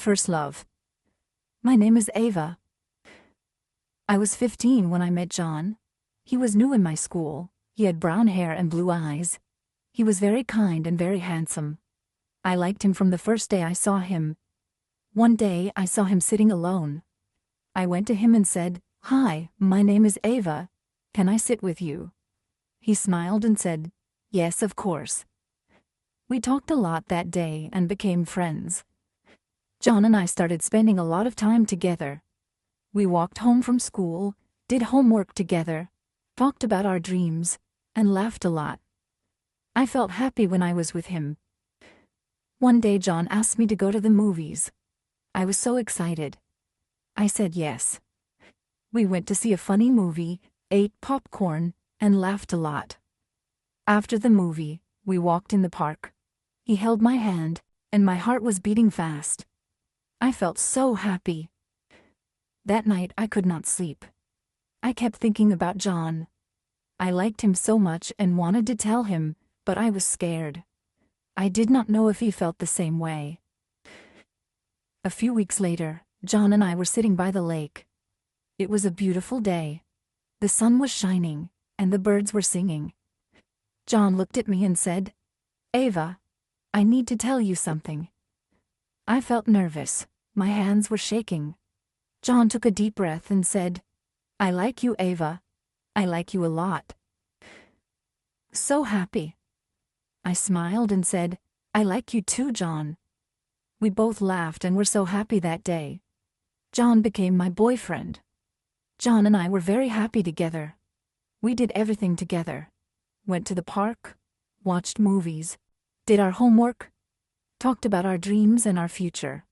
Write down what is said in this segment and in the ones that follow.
First love. My name is Ava. I was 15 when I met John. He was new in my school. He had brown hair and blue eyes. He was very kind and very handsome. I liked him from the first day I saw him. One day I saw him sitting alone. I went to him and said, "Hi, my name is Ava. Can I sit with you?" He smiled and said, "Yes, of course." We talked a lot that day and became friends. John and I started spending a lot of time together. We walked home from school, did homework together, talked about our dreams, and laughed a lot. I felt happy when I was with him. One day John asked me to go to the movies. I was so excited. I said yes. We went to see a funny movie, ate popcorn, and laughed a lot. After the movie, we walked in the park. He held my hand, and my heart was beating fast. I felt so happy. That night I could not sleep. I kept thinking about John. I liked him so much and wanted to tell him, but I was scared. I did not know if he felt the same way. A few weeks later, John and I were sitting by the lake. It was a beautiful day. The sun was shining, and the birds were singing. John looked at me and said, "Ava, I need to tell you something." I felt nervous. My hands were shaking. John took a deep breath and said, "I like you, Ava. I like you a lot." So happy. I smiled and said, "I like you too, John." We both laughed and were so happy that day. John became my boyfriend. John and I were very happy together. We did everything together. Went to the park, watched movies, did our homework, talked about our dreams and our future.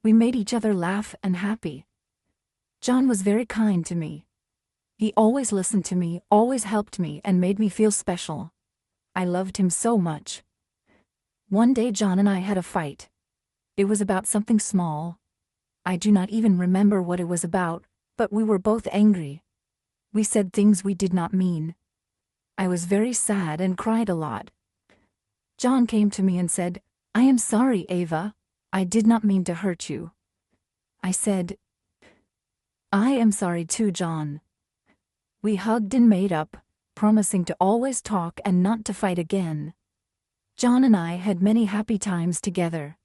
We made each other laugh and happy. John was very kind to me. He always listened to me, always helped me, and made me feel special. I loved him so much. One day John and I had a fight. It was about something small. I do not even remember what it was about, but we were both angry. We said things we did not mean. I was very sad and cried a lot. John came to me and said, "I am sorry, Ava. I did not mean to hurt you." I said, "I am sorry too, John." We hugged and made up, promising to always talk and not to fight again. John and I had many happy times together.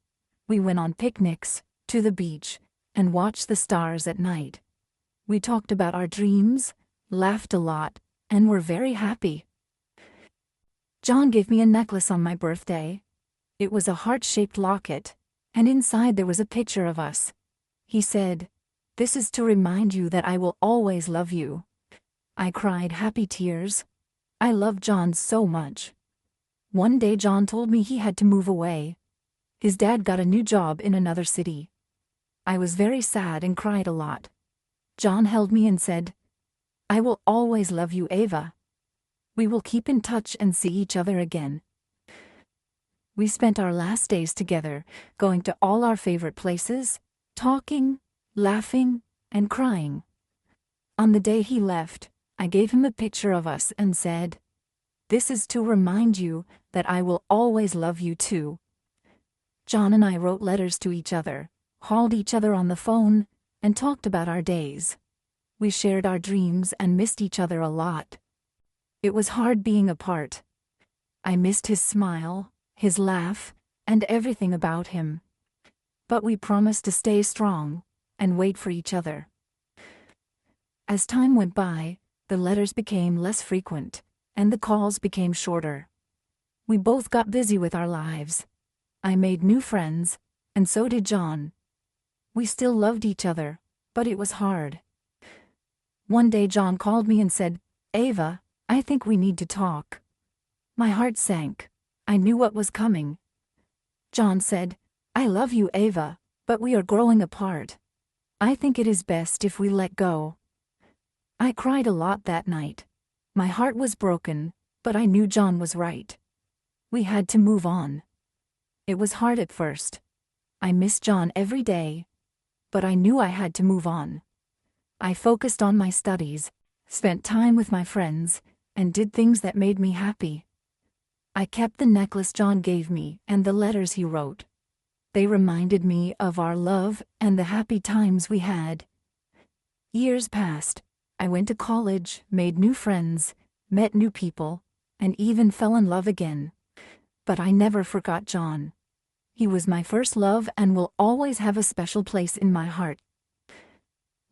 We went on picnics, to the beach, and watched the stars at night. We talked about our dreams, laughed a lot, and were very happy. John gave me a necklace on my birthday. It was a heart-shaped locket, and inside there was a picture of us. He said, "This is to remind you that I will always love you." I cried happy tears. I loved John so much. One day John told me he had to move away. His dad got a new job in another city. I was very sad and cried a lot. John held me and said, "I will always love you, Ava. We will keep in touch and see each other again." We spent our last days together, going to all our favorite places, talking, laughing, and crying. On the day he left, I gave him a picture of us and said, "This is to remind you that I will always love you too." John and I wrote letters to each other, called each other on the phone, and talked about our days. We shared our dreams and missed each other a lot. It was hard being apart. I missed his smile, his laugh, and everything about him. But we promised to stay strong and wait for each other. As time went by, the letters became less frequent, and the calls became shorter. We both got busy with our lives. I made new friends, and so did John. We still loved each other, but it was hard. One day John called me and said, "Ava, I think we need to talk." My heart sank. I knew what was coming. John said, "I love you, Ava, but we are growing apart. I think it is best if we let go." I cried a lot that night. My heart was broken, but I knew John was right. We had to move on. It was hard at first. I missed John every day, but I knew I had to move on. I focused on my studies, spent time with my friends, and did things that made me happy. I kept the necklace John gave me and the letters he wrote. They reminded me of our love and the happy times we had. Years passed. I went to college, made new friends, met new people, and even fell in love again. But I never forgot John. He was my first love and will always have a special place in my heart.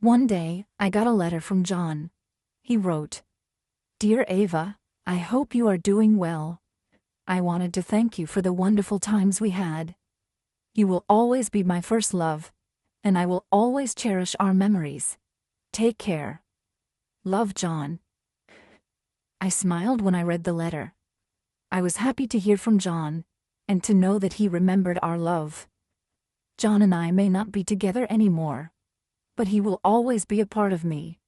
One day, I got a letter from John. He wrote, "Dear Ava, I hope you are doing well. I wanted to thank you for the wonderful times we had. You will always be my first love, and I will always cherish our memories. Take care. Love, John." I smiled when I read the letter. I was happy to hear from John, and to know that he remembered our love. John and I may not be together anymore, but he will always be a part of me.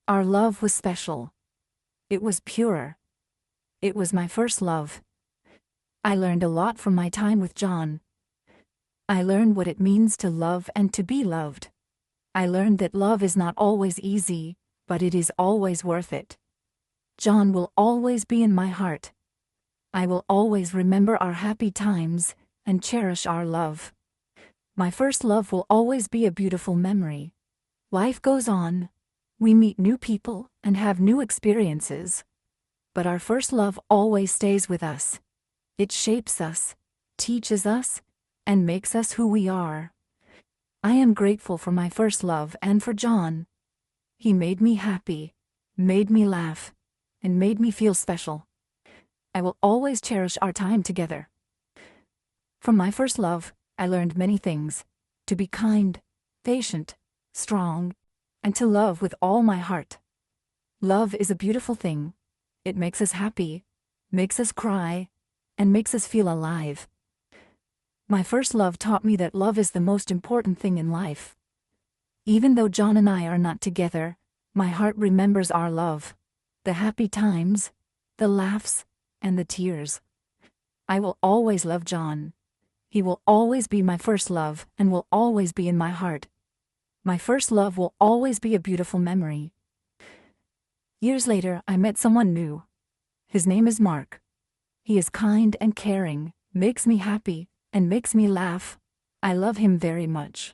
Our love was special. It was pure. It was my first love. I learned a lot from my time with John. I learned what it means to love and to be loved. I learned that love is not always easy, but it is always worth it. John will always be in my heart. I will always remember our happy times and cherish our love. My first love will always be a beautiful memory. Life goes on. We meet new people and have new experiences. But our first love always stays with us. It shapes us, teaches us, and makes us who we are. I am grateful for my first love and for John. He made me happy, made me laugh, and made me feel special. I will always cherish our time together. From my first love, I learned many things: to be kind, patient, strong, and to love with all my heart. Love is a beautiful thing. It makes us happy, makes us cry, and makes us feel alive. My first love taught me that love is the most important thing in life. Even though John and I are not together, my heart remembers our love, the happy times, the laughs, and the tears. I will always love John. He will always be my first love and will always be in my heart. My first love will always be a beautiful memory. Years later, I met someone new. His name is Mark. He is kind and caring, makes me happy, and makes me laugh. I love him very much.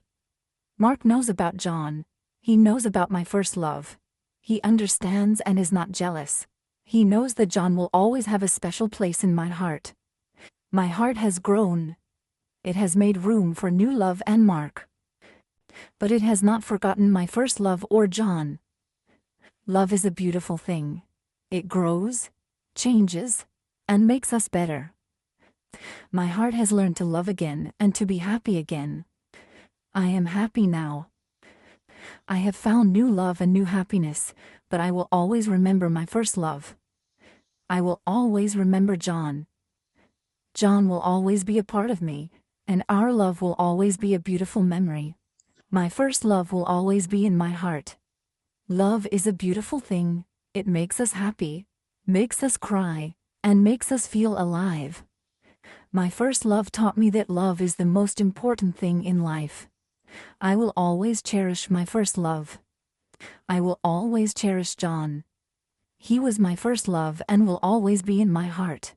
Mark knows about John. He knows about my first love. He understands and is not jealous. He knows that John will always have a special place in my heart. My heart has grown. It has made room for new love and Mark. But it has not forgotten my first love or John. Love is a beautiful thing. It grows, changes, and makes us better. My heart has learned to love again and to be happy again. I am happy now. I have found new love and new happiness, but I will always remember my first love. I will always remember John. John will always be a part of me, and our love will always be a beautiful memory. My first love will always be in my heart. Love is a beautiful thing. It makes us happy, makes us cry, and makes us feel alive. My first love taught me that love is the most important thing in life. I will always cherish my first love. I will always cherish John. He was my first love and will always be in my heart.